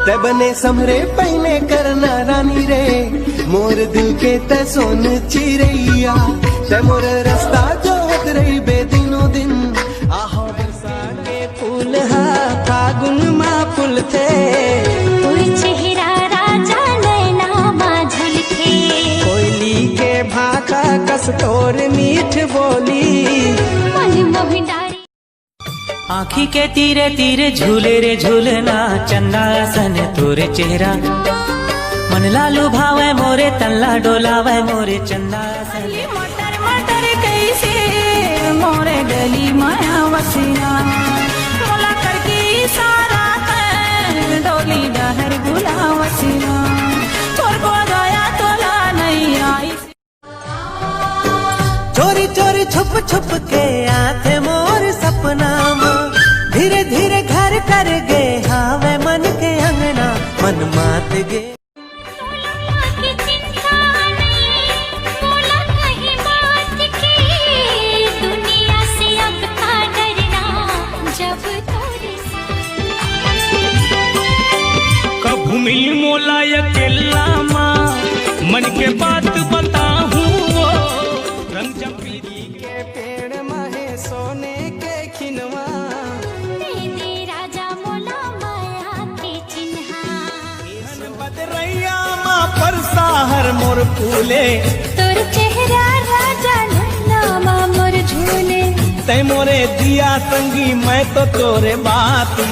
ते बने समरे पहले करना रानी रे, मोर दिल के ते सोन चिरैया, ते मोर रास्ता जो रही बेदिनो दिन। आहो बरसात के फूल हा फागुन मा फूल थे, तोर चेहरा राजा नैना मा झलके, कोयली के भाखा कस तोर मीठ बोली, मन मोह डारी। आँखी के तीरे तीरे झूले रे झूलना, चंदा सन तोरे चेहरा, मन लालू भावे मोरे तल्ला डोलावे मोरे चंदा सन। मटर मटर कैसे मोरे गली माया वसीना, मोला करके सारा कर डोली डहर गुला वसीना, तोर को दया तोला नहीं आई। चोरी चोरी छुप छुप के आते मोर सपना में, धीरे धीरे घर कर गे हावे मन के अंगना, मन मात गे। की चिंता नहीं मोला कहीं बात की, दुनिया से अब का डरना जब तोरे कभू मिल मोला अकेला माँ, मन के बात बताऊं वो रंग चंपी के पेड़ महे सोने के खिनवा, दे राजा मोला माया के चिन्हा, बदरैया माँ पर साहर मोर फूले, तोर चेहरा राजा नैना मा मोर झूले, तै मोरे दिया संगी मैं तो तोरे बाती।